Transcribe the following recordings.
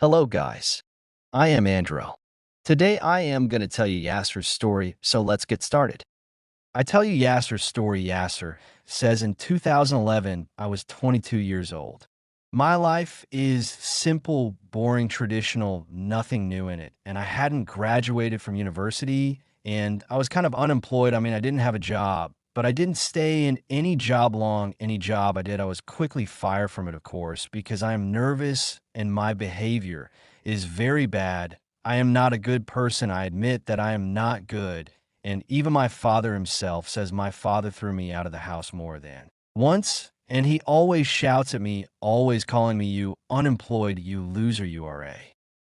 Hello, guys. I am Andro. Today, I am going to tell you Yasser's story, so let's get started. I tell you Yasser's story. Yasser says in 2011, I was 22 years old. My life is simple, boring, traditional, nothing new in it. And I hadn't graduated from university and I was kind of unemployed. I didn't have a job, but I didn't stay in any job long. Any job I did, I was quickly fired from it, of course, because I am nervous and my behavior is very bad. I am not a good person. I admit that I am not good. And even my father himself says my father threw me out of the house more than once. And he always shouts at me, always calling me you unemployed, you loser, you are a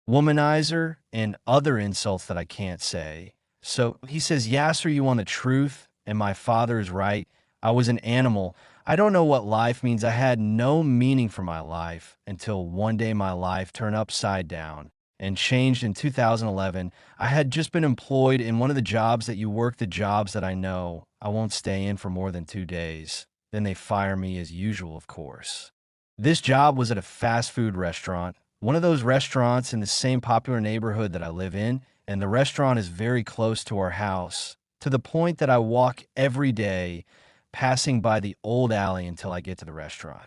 womanizer, and other insults that I can't say. So he says, Yasser, you want the truth? And my father is right. I was an animal. I don't know what life means. I had no meaning for my life until one day my life turned upside down and changed in 2011. I had just been employed in one of the jobs that you work, the jobs that I know I won't stay in for more than 2 days. Then they fire me as usual, of course. This job was at a fast food restaurant, one of those restaurants in the same popular neighborhood that I live in, and the restaurant is very close to our house, to the point that I walk every day, passing by the old alley until I get to the restaurant.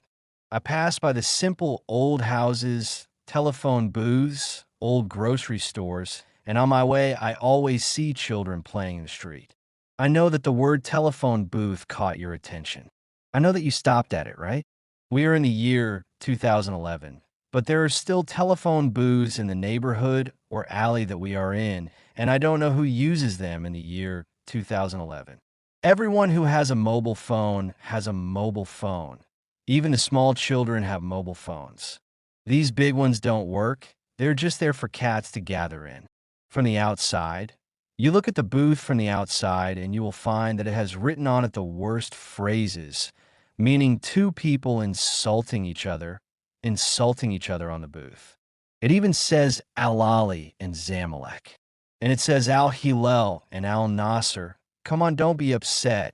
I pass by the simple old houses, telephone booths, old grocery stores, and on my way, I always see children playing in the street. I know that the word telephone booth caught your attention. I know that you stopped at it, right? We are in the year 2011, but there are still telephone booths in the neighborhood or alley that we are in, and I don't know who uses them in the year 2011. Everyone who has a mobile phone has a mobile phone. Even the small children have mobile phones. These big ones don't work. They're just there for cats to gather in. From the outside, you look at the booth from the outside and you will find that it has written on it the worst phrases, meaning two people insulting each other on the booth. It even says Al-Ali and Zamalek. And it says Al-Hilal and Al-Nasser. Come on, don't be upset.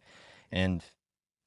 And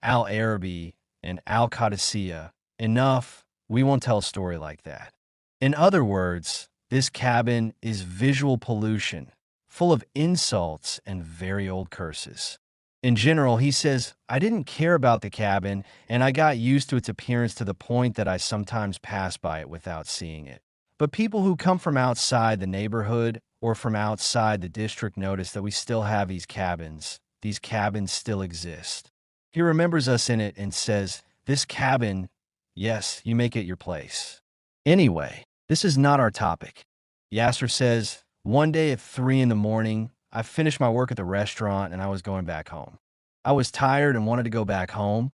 Al-Arabi and Al-Qadisiyah. Enough. We won't tell a story like that. In other words, this cabin is visual pollution, full of insults and very old curses. In general, he says, I didn't care about the cabin, and I got used to its appearance to the point that I sometimes pass by it without seeing it. But people who come from outside the neighborhood or from outside the district notice that we still have these cabins. These cabins still exist. He remembers us in it and says, this cabin, yes, you make it your place. Anyway, this is not our topic. Yasser says, one day at 3 in the morning, I finished my work at the restaurant and I was going back home. I was tired and wanted to go back home,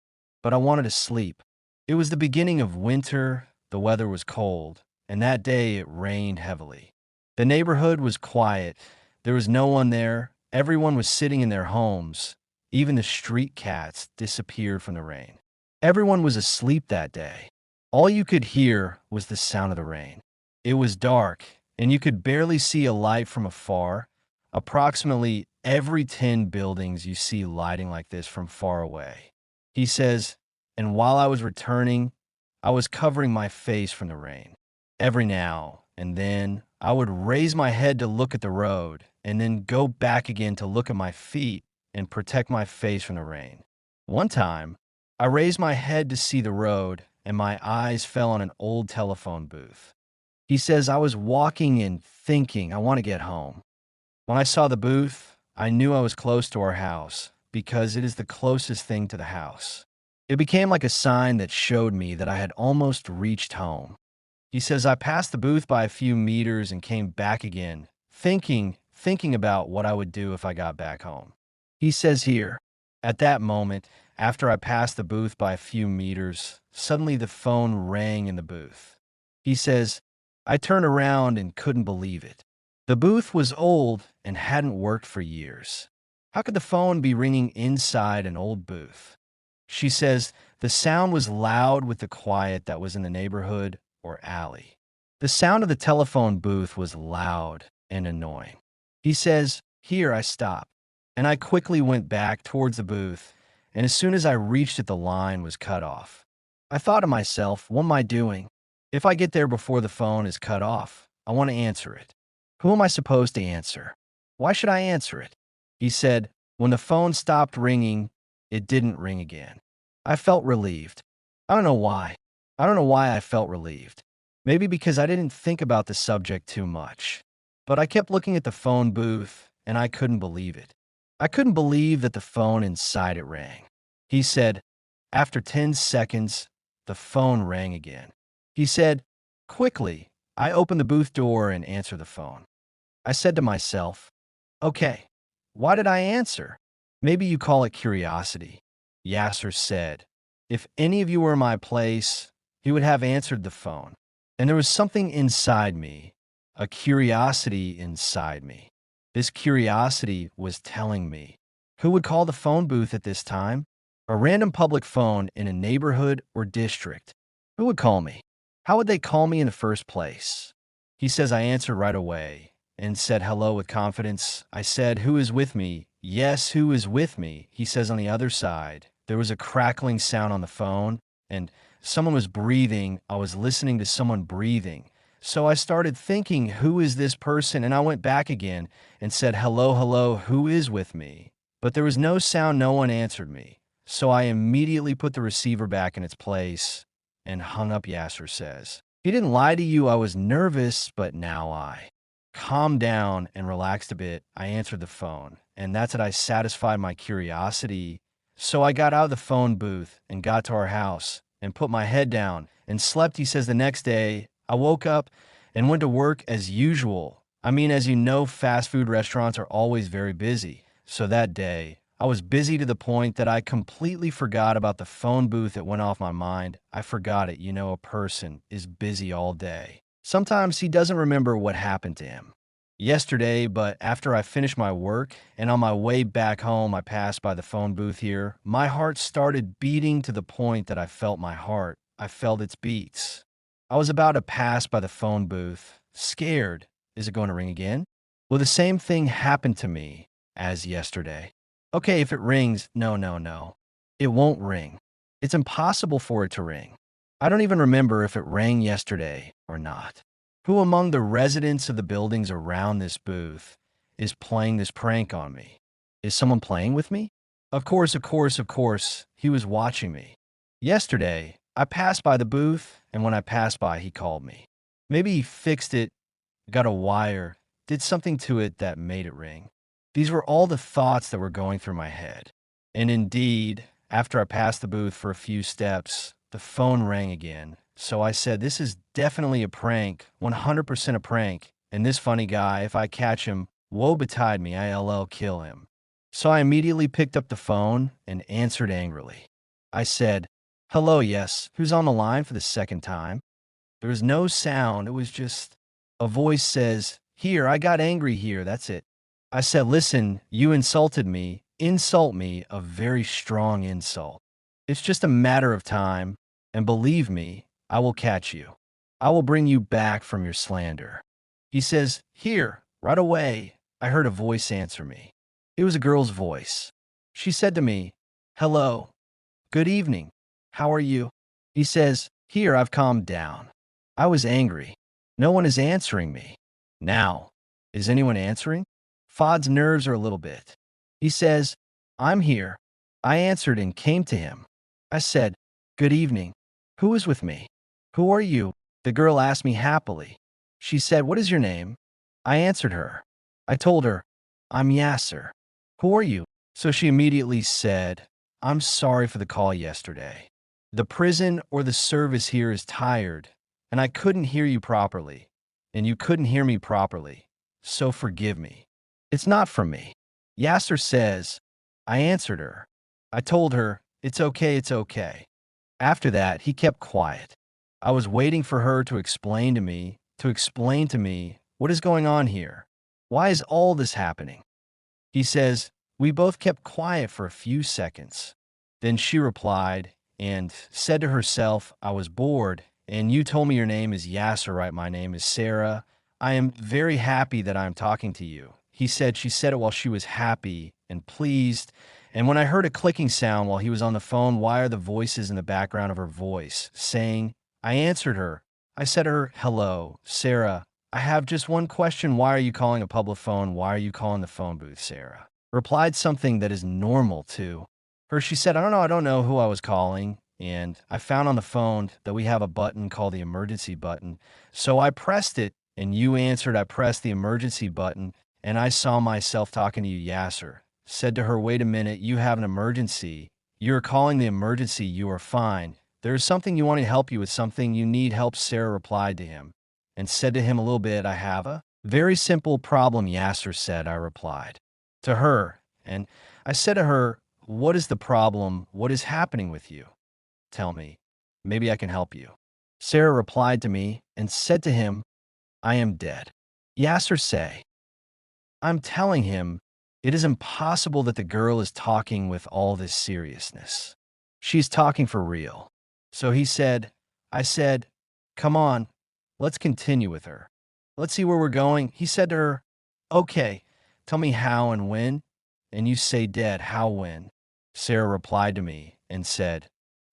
but I wanted to sleep. It was the beginning of winter, the weather was cold, and that day it rained heavily. The neighborhood was quiet. There was no one there. Everyone was sitting in their homes. Even the street cats disappeared from the rain. Everyone was asleep that day. All you could hear was the sound of the rain. It was dark, and you could barely see a light from afar. Approximately every 10 buildings you see lighting like this from far away. He says, and while I was returning, I was covering my face from the rain. Every now and then, I would raise my head to look at the road, and then go back again to look at my feet and protect my face from the rain. One time, I raised my head to see the road, and my eyes fell on an old telephone booth. He says, I was walking and thinking, I want to get home. When I saw the booth, I knew I was close to our house because it is the closest thing to the house. It became like a sign that showed me that I had almost reached home. He says, I passed the booth by a few meters and came back again, thinking about what I would do if I got back home. He says here, at that moment, after I passed the booth by a few meters, suddenly the phone rang in the booth. He says, I turned around and couldn't believe it. The booth was old and hadn't worked for years. How could the phone be ringing inside an old booth? She says, the sound was loud with the quiet that was in the neighborhood or alley. The sound of the telephone booth was loud and annoying. He says, here I stopped, and I quickly went back towards the booth, and as soon as I reached it, the line was cut off. I thought to myself, what am I doing? If I get there before the phone is cut off, I want to answer it. Who am I supposed to answer? Why should I answer it? He said, when the phone stopped ringing, it didn't ring again. I felt relieved. I don't know why. I don't know why I felt relieved. Maybe because I didn't think about the subject too much. But I kept looking at the phone booth, and I couldn't believe it. I couldn't believe that the phone inside it rang. He said, after 10 seconds, the phone rang again. He said, quickly, I opened the booth door and answered the phone. I said to myself, okay, why did I answer? Maybe you call it curiosity. Yasser said, if any of you were in my place, he would have answered the phone. And there was something inside me, a curiosity inside me. This curiosity was telling me, who would call the phone booth at this time? A random public phone in a neighborhood or district. Who would call me? How would they call me in the first place? He says I answered right away and said hello with confidence. I said, who is with me? Yes, who is with me? He says on the other side. There was a crackling sound on the phone, and someone was breathing. I was listening to someone breathing. So I started thinking, who is this person? And I went back again and said, hello, hello, who is with me? But there was no sound, no one answered me. So I immediately put the receiver back in its place and hung up, Yasser says. He didn't lie to you, I was nervous, but now I calmed down and relaxed a bit. I answered the phone, and that's it. I satisfied my curiosity. So I got out of the phone booth and got to our house and put my head down and slept. He says the next day, I woke up and went to work as usual. I mean, as you know, fast food restaurants are always very busy. So that day, I was busy to the point that I completely forgot about the phone booth. It went off my mind. I forgot it. You know, a person is busy all day. Sometimes he doesn't remember what happened to him yesterday, but after I finished my work and on my way back home, I passed by the phone booth here. My heart started beating to the point that I felt my heart. I felt its beats. I was about to pass by the phone booth, scared. Is it going to ring again? Will the same thing happen to me as yesterday? Okay, if it rings, no. It won't ring. It's impossible for it to ring. I don't even remember if it rang yesterday or not. Who among the residents of the buildings around this booth is playing this prank on me? Is someone playing with me? Of course, he was watching me. Yesterday, I passed by the booth, and when I passed by, he called me. Maybe he fixed it, got a wire, did something to it that made it ring. These were all the thoughts that were going through my head. And indeed, after I passed the booth for a few steps, the phone rang again. So I said, this is definitely a prank, 100% a prank. And this funny guy, if I catch him, woe betide me, ILL kill him. So I immediately picked up the phone and answered angrily. I said, hello, yes, who's on the line for the second time? There was no sound, it was just a voice says, here, I got angry here, that's it. I said, listen, you insulted me. Insult me, a very strong insult. It's just a matter of time, and believe me, I will catch you. I will bring you back from your slander. He says, here, right away. I heard a voice answer me. It was a girl's voice. She said to me, hello, good evening, how are you? He says, here, I've calmed down. I was angry. No one is answering me. Now, is anyone answering? Fod's nerves are a little bit. He says, I'm here. I answered and came to him. I said, good evening. Who is with me? Who are you? The girl asked me happily. She said, what is your name? I answered her. I told her, I'm Yasser. Who are you? So she immediately said, I'm sorry for the call yesterday. The prison or the service here is tired, and I couldn't hear you properly, and you couldn't hear me properly, so forgive me. It's not from me. Yasser says, I answered her. I told her, it's okay. After that, he kept quiet. I was waiting for her to explain to me what is going on here. Why is all this happening? He says, we both kept quiet for a few seconds. Then she replied and said to herself, I was bored, and you told me your name is Yasser, right? My name is Sarah. I am very happy that I am talking to you. He said she said it while she was happy and pleased. And when I heard a clicking sound while he was on the phone, why are the voices in the background of her voice saying, I answered her. I said to her, "Hello, Sarah. I have just one question. Why are you calling a public phone? Why are you calling the phone booth, Sarah?" Replied something that is normal to her. She said, I don't know who I was calling. And I found on the phone that we have a button called the emergency button. So I pressed it and you answered. I pressed the emergency button and I saw myself talking to you, Yasser. Said to her, wait a minute, you have an emergency. You're calling the emergency. You are fine. There is something you want to help you with, something you need help, Sarah replied to him and said to him a little bit, I have a very simple problem, Yasser said, I replied to her. And I said to her, what is the problem? What is happening with you? Tell me. Maybe I can help you. Sarah replied to me and said to him, I am dead. Yasser say, I'm telling him, it is impossible that the girl is talking with all this seriousness. She's talking for real. So I said, come on, let's continue with her. Let's see where we're going. He said to her, okay, tell me how and when. And you say dead, how, when? Sarah replied to me and said,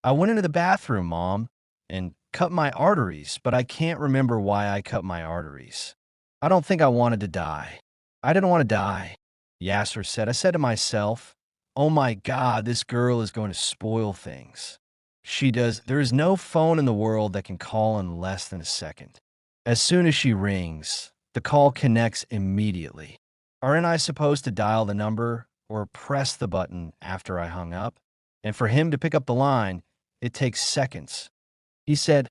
I went into the bathroom, Mom, and cut my arteries, but I can't remember why I cut my arteries. I don't think I wanted to die. I didn't want to die. Yasser said, I said to myself, oh my God, this girl is going to spoil things. She does. There is no phone in the world that can call in less than a second. As soon as she rings, the call connects immediately. Aren't I supposed to dial the number or press the button after I hung up? And for him to pick up the line, it takes seconds. He said,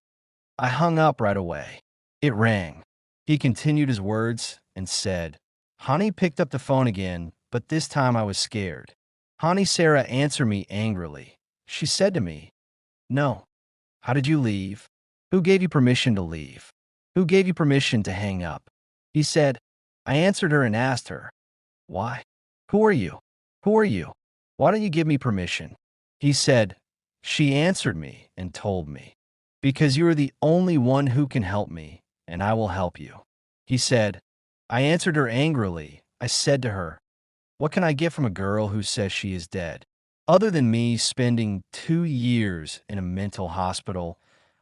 I hung up right away. It rang. He continued his words and said, Honey picked up the phone again, but this time I was scared. Honey Sarah answered me angrily. She said to me, no. How did you leave? Who gave you permission to leave? Who gave you permission to hang up? He said, I answered her and asked her, why? Who are you? Who are you? Why don't you give me permission? He said, she answered me and told me, because you are the only one who can help me, and I will help you. He said, I answered her angrily. I said to her, what can I get from a girl who says she is dead? Other than me spending 2 years in a mental hospital,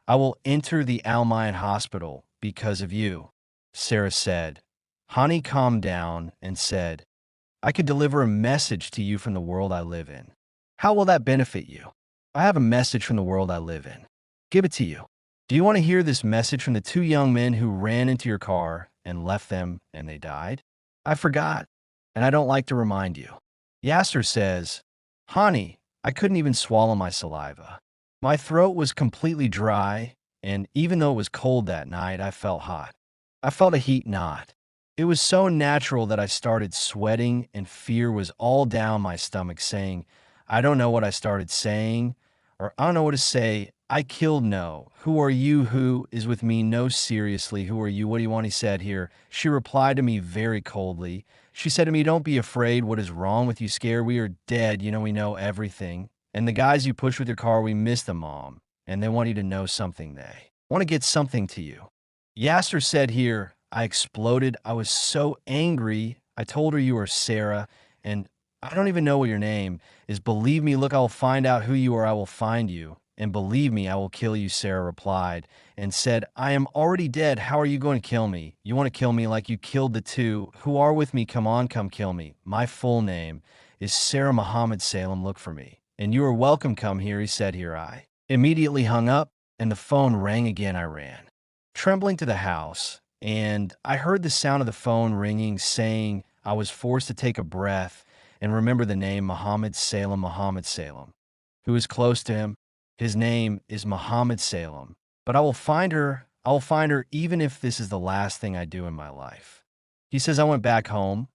I will enter the Al Mayan hospital because of you. Sarah said. Hani calmed down and said, I could deliver a message to you from the world I live in. How will that benefit you? I have a message from the world I live in. Give it to you. Do you want to hear this message from the 2 young men who ran into your car and left them and they died? I forgot, and I don't like to remind you. Yasser says, Hani, I couldn't even swallow my saliva. My throat was completely dry, and even though it was cold that night, I felt hot. I felt a heat knot. It was so natural that I started sweating, and fear was all down my stomach saying, I don't know what I started saying, or I don't know what to say. I killed no. Who are you? Who is with me? No, seriously, who are you? What do you want? He said here. She replied to me very coldly. She said to me, don't be afraid. What is wrong with you? Scared? We are dead. You know, we know everything. And the guys you push with your car, we miss them, Mom. And they want you to know something. They want to get something to you. Yasser said here, I exploded. I was so angry. I told her you are Sarah, and I don't even know what your name is. Believe me, look, I will find out who you are. I will find you. And believe me, I will kill you, Sarah replied, and said, I am already dead. How are you going to kill me? You want to kill me like you killed the 2 who are with me. Come on, come kill me. My full name is Sarah Muhammad Salem. Look for me. And you are welcome. Come here, he said here. I immediately hung up, and the phone rang again. I ran, trembling to the house, and I heard the sound of the phone ringing, saying I was forced to take a breath and remember the name Muhammad Salem, who is close to him. His name is Muhammad Salem, but I will find her. I will find her even if this is the last thing I do in my life. He says, I went back home.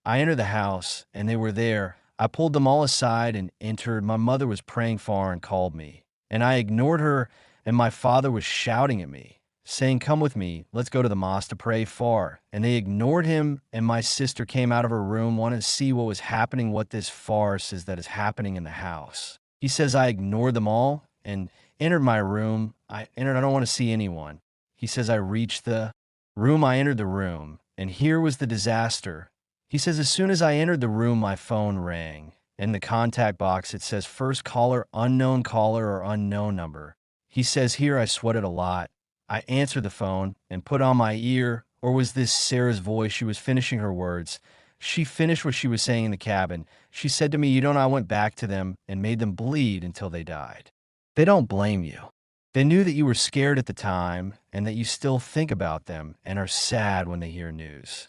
I entered the house and they were there. I pulled them all aside and entered. My mother was praying for her and called me, and I ignored her, and my father was shouting at me, saying, come with me. Let's go to the mosque to pray for. And they ignored him, and my sister came out of her room, wanted to see what was happening, what this farce is that is happening in the house. He says, I ignored them all and entered my room. I don't want to see anyone. He says, I reached the room. I entered the room, and here was the disaster. He says, as soon as I entered the room, my phone rang. In the contact box, it says first caller or unknown number. He says, here I sweated a lot. I answered the phone and put on my ear, or was this Sarah's voice? She was finishing her words. She finished what she was saying in the cabin. She said to me, "You know, and I went back to them and made them bleed until they died. They don't blame you. They knew that you were scared at the time and that you still think about them and are sad when they hear news."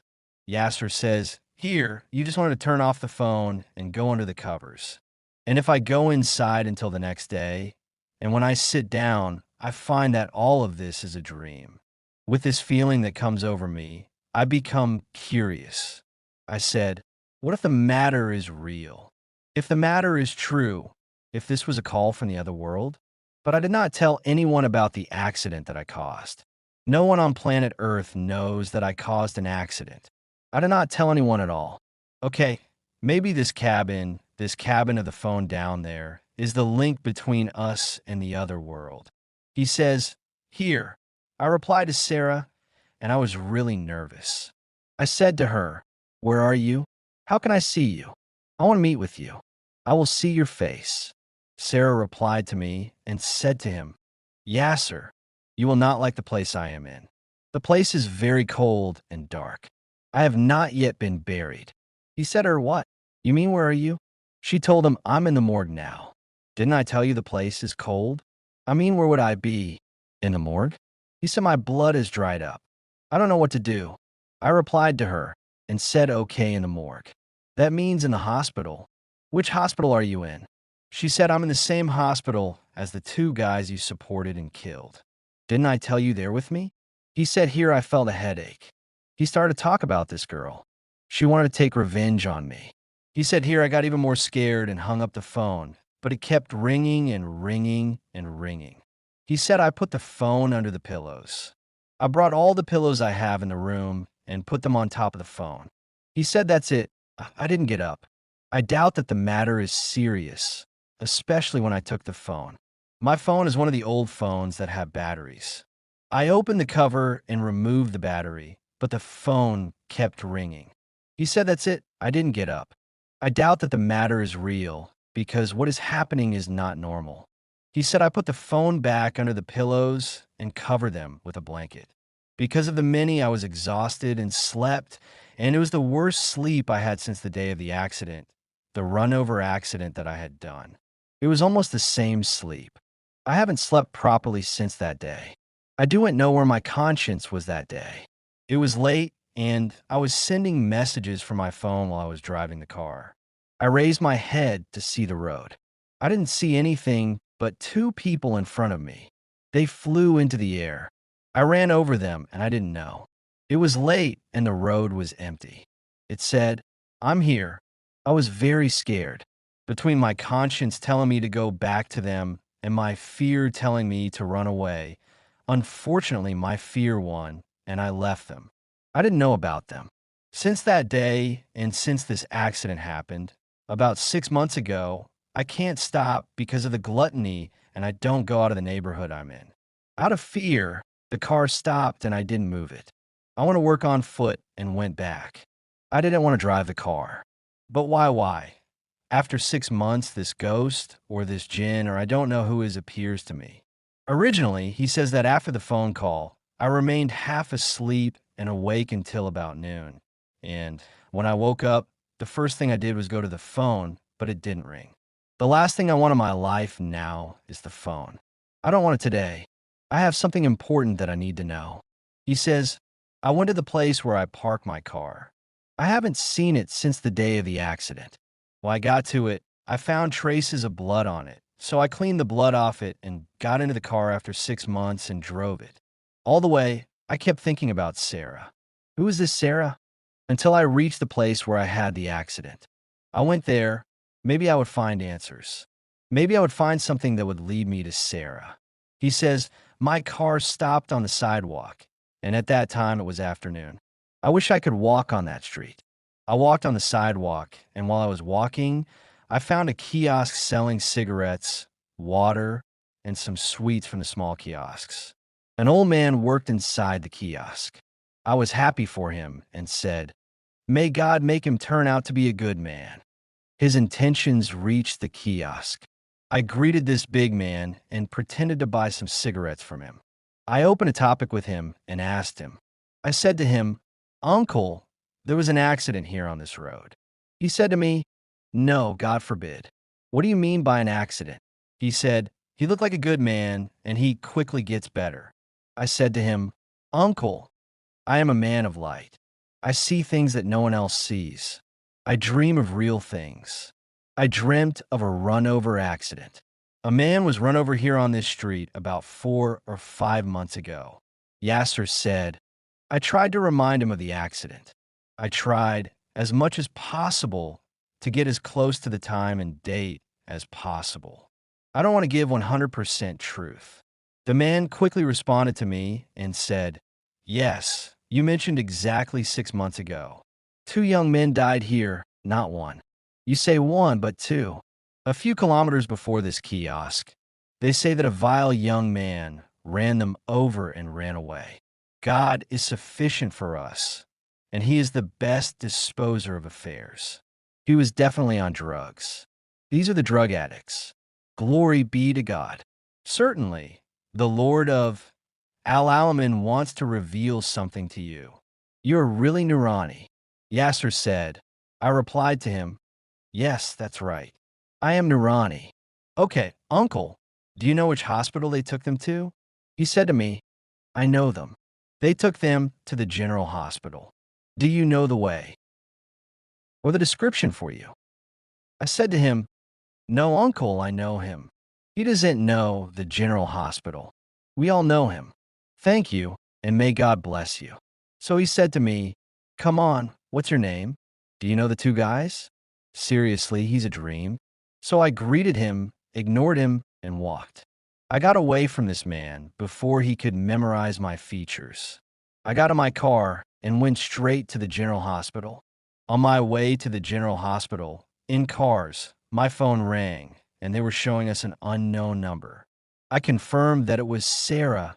Yasser says, "Here, you just wanted to turn off the phone and go under the covers. And if I go inside until the next day, and when I sit down, I find that all of this is a dream. With this feeling that comes over me, I become curious." I said, "What if the matter is real? If the matter is true, if this was a call from the other world?" But I did not tell anyone about the accident that I caused. No one on planet Earth knows that I caused an accident. I did not tell anyone at all. Okay, maybe this cabin of the phone down there, is the link between us and the other world. He says, "Here." I replied to Sarah, and I was really nervous. I said to her, "Where are you? How can I see you? I want to meet with you. I will see your face." Sarah replied to me and said to him, "Yasser, you will not like the place I am in. The place is very cold and dark. I have not yet been buried." He said to her, "What? You mean where are you?" She told him, "I'm in the morgue now." "Didn't I tell you the place is cold?" "I mean, where would I be? In the morgue?" He said, "My blood is dried up. I don't know what to do." I replied to her and said, "Okay, in the morgue. That means in the hospital. Which hospital are you in?" She said, "I'm in the same hospital as the two guys you supported and killed." "Didn't I tell you they're with me?" He said, "Here I felt a headache." He started to talk about this girl. She wanted to take revenge on me. He said, "Here I got even more scared and hung up the phone, but it kept ringing and ringing and ringing." He said, "I put the phone under the pillows. I brought all the pillows I have in the room and put them on top of the phone." He said, "That's it. I didn't get up. I doubt that the matter is serious, especially when I took the phone. My phone is one of the old phones that have batteries. I opened the cover and removed the battery, but the phone kept ringing." He said, "That's it. I didn't get up. I doubt that the matter is real because what is happening is not normal." He said, "I put the phone back under the pillows and covered them with a blanket. Because of the many, I was exhausted and slept, and it was the worst sleep I had since the day of the accident, the run-over accident that I had done. It was almost the same sleep. I haven't slept properly since that day. I didn't know where my conscience was that day. It was late, and I was sending messages from my phone while I was driving the car. I raised my head to see the road. I didn't see anything but two people in front of me. They flew into the air. I ran over them, and I didn't know. It was late, and the road was empty. It said, 'I'm here.' I was very scared. Between my conscience telling me to go back to them and my fear telling me to run away, unfortunately, my fear won, and I left them. I didn't know about them. Since that day, and since this accident happened, about 6 months ago, I can't stop because of the gluttony, and I don't go out of the neighborhood I'm in. Out of fear, the car stopped and I didn't move it. I want to work on foot and went back. I didn't want to drive the car. But why? After 6 months, this ghost, or this jinn, or I don't know who is, appears to me. Originally, he says that after the phone call, I remained half asleep and awake until about noon. And when I woke up, the first thing I did was go to the phone, but it didn't ring. The last thing I want in my life now is the phone. I don't want it today. I have something important that I need to know." He says, "I went to the place where I park my car. I haven't seen it since the day of the accident. When I got to it, I found traces of blood on it. So I cleaned the blood off it and got into the car after 6 months and drove it. All the way, I kept thinking about Sarah. Who is this Sarah? Until I reached the place where I had the accident. I went there. Maybe I would find answers. Maybe I would find something that would lead me to Sarah." He says, "My car stopped on the sidewalk, and at that time it was afternoon. I wish I could walk on that street. I walked on the sidewalk, and while I was walking, I found a kiosk selling cigarettes, water, and some sweets from the small kiosks. An old man worked inside the kiosk. I was happy for him and said, 'May God make him turn out to be a good man.' His intentions reached the kiosk. I greeted this big man and pretended to buy some cigarettes from him. I opened a topic with him and asked him. I said to him, Uncle, there was an accident here on this road. He said to me, No, God forbid. What do you mean by an accident? He said, He looked like a good man and he quickly gets better. I said to him, Uncle, I am a man of light. I see things that no one else sees. I dream of real things. I dreamt of a run-over accident. A man was run over here on this street about 4 or 5 months ago. Yasser said, I tried to remind him of the accident. I tried as much as possible to get as close to the time and date as possible. I don't want to give 100% truth. The man quickly responded to me and said, Yes, you mentioned exactly 6 months ago. 2 young men died here, not one. You say one, but two. A few kilometers before this kiosk. They say that a vile young man ran them over and ran away. God is sufficient for us, and He is the best disposer of affairs. He was definitely on drugs. These are the drug addicts. Glory be to God. Certainly, the Lord of Al-Alamin wants to reveal something to you. You're really Nurani. Yasser said. I replied to him, Yes, that's right. I am Nurani. Okay, Uncle, do you know which hospital they took them to? He said to me, I know them. They took them to the General Hospital. Do you know the way? Or the description for you? I said to him, No, Uncle, I know him. He doesn't know the General Hospital. We all know him. Thank you, and may God bless you. So he said to me, Come on, what's your name? Do you know the 2 guys? Seriously, he's a dream. So I greeted him, ignored him, and walked. I got away from this man before he could memorize my features. I got in my car and went straight to the General Hospital. On my way to the General Hospital, in cars, my phone rang, and they were showing us an unknown number. I confirmed that it was Sarah,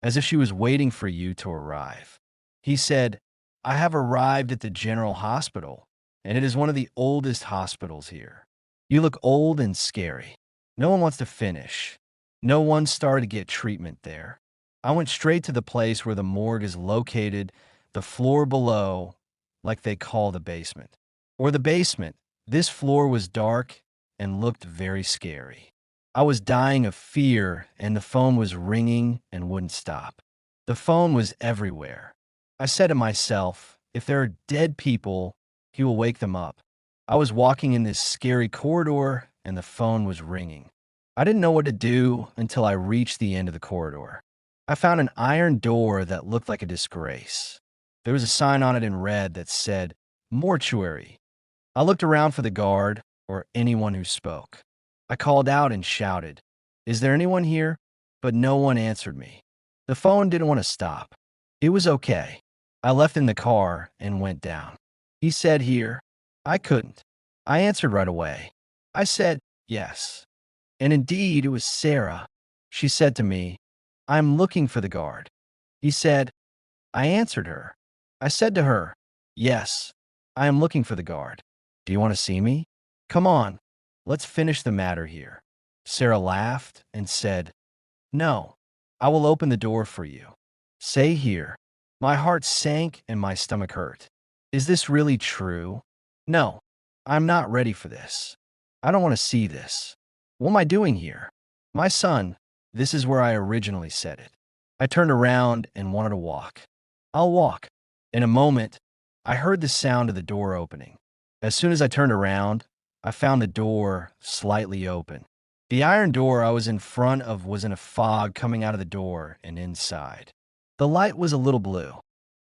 as if she was waiting for you to arrive. He said, I have arrived at the General Hospital, and it is one of the oldest hospitals here. You look old and scary. No one wants to finish. No one started to get treatment there. I went straight to the place where the morgue is located, the floor below, like they call the basement. Or the basement. This floor was dark and looked very scary. I was dying of fear, and the phone was ringing and wouldn't stop. The phone was everywhere. I said to myself, if there are dead people, He will wake them up. I was walking in this scary corridor, and the phone was ringing. I didn't know what to do until I reached the end of the corridor. I found an iron door that looked like a disgrace. There was a sign on it in red that said, Mortuary. I looked around for the guard or anyone who spoke. I called out and shouted, Is there anyone here? But no one answered me. The phone didn't want to stop. It was okay. I left in the car and went down. He said here. I couldn't. I answered right away. I said, Yes. And indeed, it was Sarah. She said to me, I'm looking for the guard. He said, I answered her. I said to her, Yes, I am looking for the guard. Do you want to see me? Come on, let's finish the matter here. Sarah laughed and said, No, I will open the door for you. Say here. My heart sank and my stomach hurt. Is this really true? No, I'm not ready for this. I don't want to see this. What am I doing here? My son, this is where I originally said it. I turned around and wanted to walk. I'll walk. In a moment, I heard the sound of the door opening. As soon as I turned around, I found the door slightly open. The iron door I was in front of was in a fog coming out of the door and inside. The light was a little blue.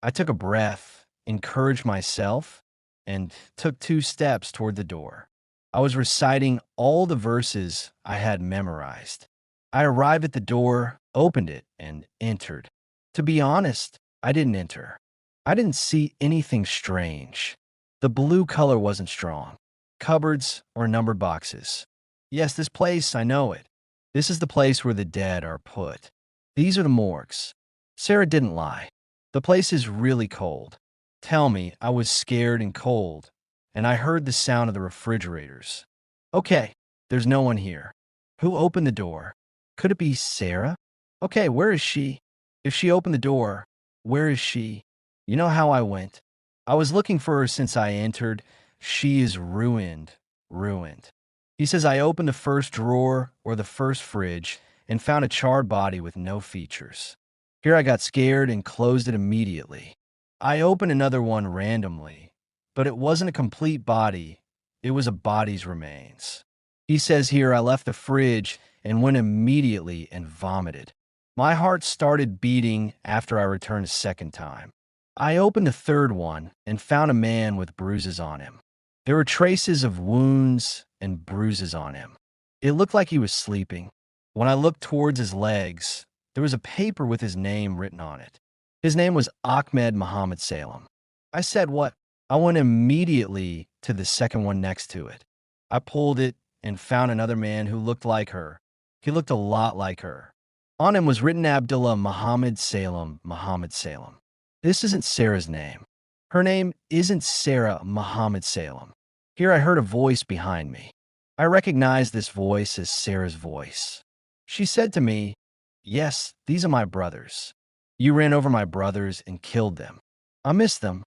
I took a breath, encouraged myself, and took 2 steps toward the door. I was reciting all the verses I had memorized. I arrived at the door, opened it, and entered. To be honest, I didn't enter. I didn't see anything strange. The blue color wasn't strong. Cupboards or numbered boxes. Yes, this place, I know it. This is the place where the dead are put. These are the morgues. Sarah didn't lie. The place is really cold. Tell me, I was scared and cold, and I heard the sound of the refrigerators. Okay, there's no one here. Who opened the door? Could it be Sarah? Okay, where is she? If she opened the door, where is she? You know how I went. I was looking for her since I entered. She is ruined, ruined. He says I opened the first drawer or the first fridge and found a charred body with no features. Here I got scared and closed it immediately. I opened another one randomly, but it wasn't a complete body. It was a body's remains. He says here I left the fridge and went immediately and vomited. My heart started beating after I returned a second time. I opened a third one and found a man with bruises on him. There were traces of wounds and bruises on him. It looked like he was sleeping. When I looked towards his legs, there was a paper with his name written on it. His name was Ahmed Muhammad Salem. I said, "What?" I went immediately to the second one next to it. I pulled it and found another man who looked like her. He looked a lot like her. On him was written Abdullah Muhammad Salem, Muhammad Salem. This isn't Sarah's name. Her name isn't Sarah Muhammad Salem. Here I heard a voice behind me. I recognized this voice as Sarah's voice. She said to me, "Yes, these are my brothers. You ran over my brothers and killed them. I miss them."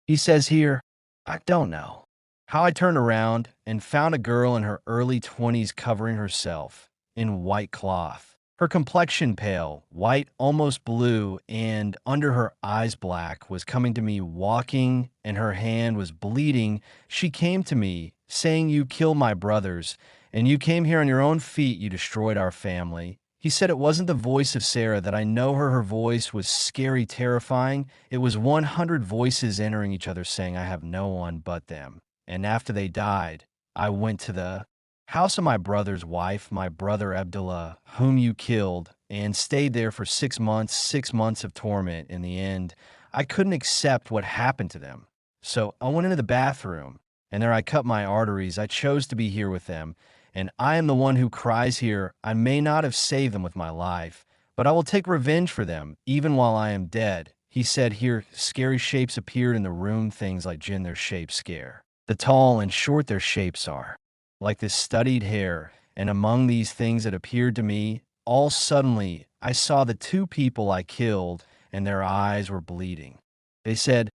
He says here, I don't know how I turned around and found a girl in her early 20s covering herself in white cloth. Her complexion pale, white almost blue, and under her eyes black, was coming to me walking, and her hand was bleeding. She came to me, saying, "You killed my brothers, and you came here on your own feet, you destroyed our family." He said it wasn't the voice of Sarah, that I know her. Her voice was scary, terrifying. It was 100 voices entering each other saying, "I have no one but them." And after they died, I went to the house of my brother's wife, my brother Abdullah, whom you killed, and stayed there for 6 months, 6 months of torment. In the end, I couldn't accept what happened to them. So I went into the bathroom, and there I cut my arteries. I chose to be here with them. And I am the one who cries here. I may not have saved them with my life, but I will take revenge for them, even while I am dead. He said here, scary shapes appeared in the room, things like jinn, their shapes scare. The tall and short their shapes are, like this studied hair. And among these things that appeared to me, all suddenly I saw the two people I killed, and their eyes were bleeding. They said,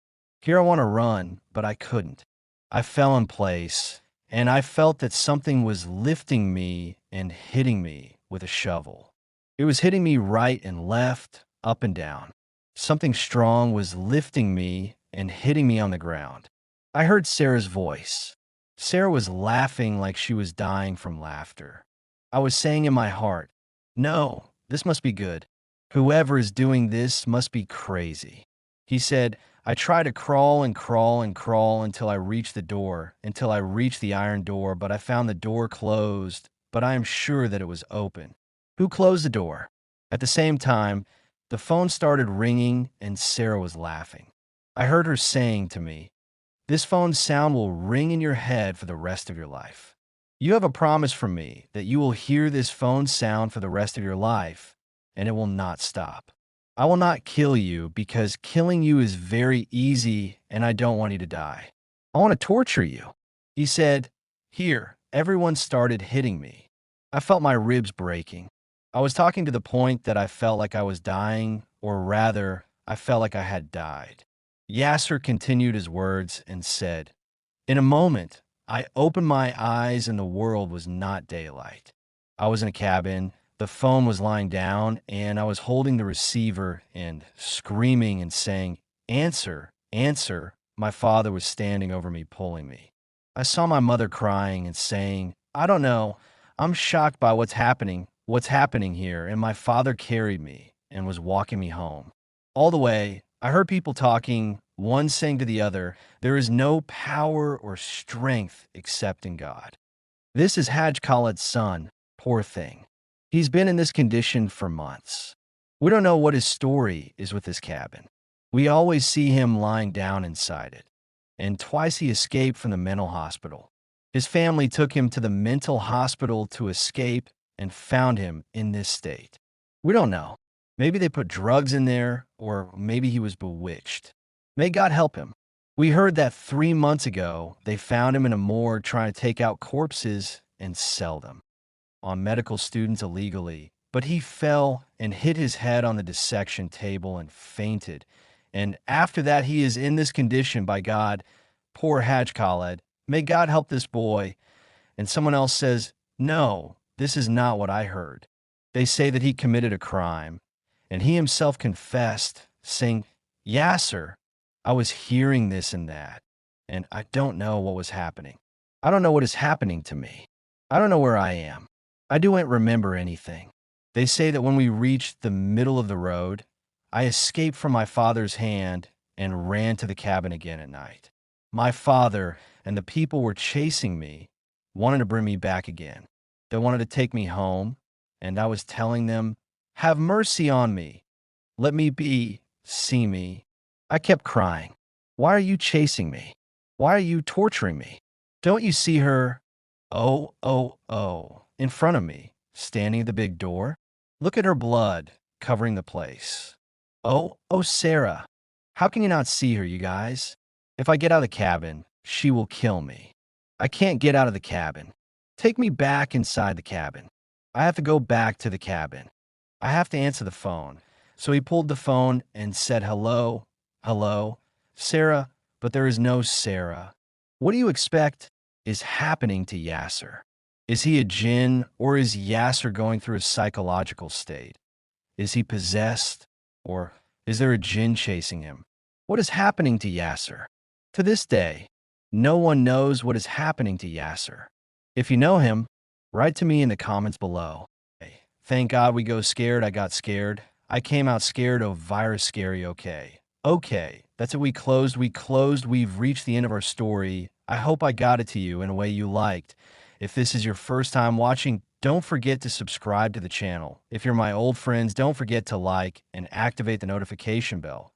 "Here I want to run," but I couldn't. I fell in place, and I felt that something was lifting me and hitting me with a shovel. It was hitting me right and left, up and down. Something strong was lifting me and hitting me on the ground. I heard Sarah's voice. Sarah was laughing like she was dying from laughter. I was saying in my heart, "No, this must be good. Whoever is doing this must be crazy." He said, I tried to crawl and crawl and crawl until I reached the door, until I reached the iron door, but I found the door closed, but I am sure that it was open. Who closed the door? At the same time, the phone started ringing and Sarah was laughing. I heard her saying to me, "This phone sound will ring in your head for the rest of your life. You have a promise from me that you will hear this phone sound for the rest of your life, and it will not stop. I will not kill you because killing you is very easy and I don't want you to die. I want to torture you." He said, here, everyone started hitting me. I felt my ribs breaking. I was talking to the point that I felt like I was dying, or rather, I felt like I had died. Yasser continued his words and said, "In a moment, I opened my eyes and the world was not daylight. I was in a cabin. The phone was lying down, and I was holding the receiver and screaming and saying, 'Answer, answer.' My father was standing over me, pulling me. I saw my mother crying and saying, 'I don't know. I'm shocked by what's happening here.' And my father carried me and was walking me home. All the way, I heard people talking, one saying to the other, 'There is no power or strength except in God.' This is Haj Khaled's son, poor thing. He's been in this condition for months. We don't know what his story is with this cabin. We always see him lying down inside it. And twice he escaped from the mental hospital. His family took him to the mental hospital to escape and found him in this state. We don't know. Maybe they put drugs in there, or maybe he was bewitched. May God help him. We heard that 3 months ago, they found him in a morgue trying to take out corpses and sell them on medical students illegally. but he fell and hit his head on the dissection table and fainted. And after that, he is in this condition by God. Poor Haj Khaled. May God help this boy. And someone else says, no, this is not what I heard. They say that he committed a crime, and he himself confessed, saying, Yasser, I was hearing this and that, and I don't know what was happening. I don't know what is happening to me. I don't know where I am. I don't remember anything. They say that when we reached the middle of the road, I escaped from my father's hand and ran to the cabin again at night. My father and the people were chasing me, wanted to bring me back again. They wanted to take me home, and I was telling them, have mercy on me. Let me be, see me. I kept crying. Why are you chasing me? Why are you torturing me? Don't you see her? Oh, in front of me, standing at the big door. Look at her blood covering the place. Oh, Sarah. How can you not see her, you guys? If I get out of the cabin, she will kill me. I can't get out of the cabin. Take me back inside the cabin. I have to go back to the cabin. I have to answer the phone. So he pulled the phone and said, hello, Sarah, but there is no Sarah. What do you expect is happening to Yasser? Is he a jinn, or is Yasser going through a psychological state? Is he possessed, or is there a jinn chasing him? What is happening to Yasser? To this day, no one knows what is happening to Yasser. If you know him, write to me in the comments below. Thank God we go scared. I got scared. I came out scared. Oh, virus scary. Okay, that's it. We closed. We've reached the end of our story. I hope I got it to you in a way you liked. If this is your first time watching, don't forget to subscribe to the channel. If you're my old friends, don't forget to like and activate the notification bell.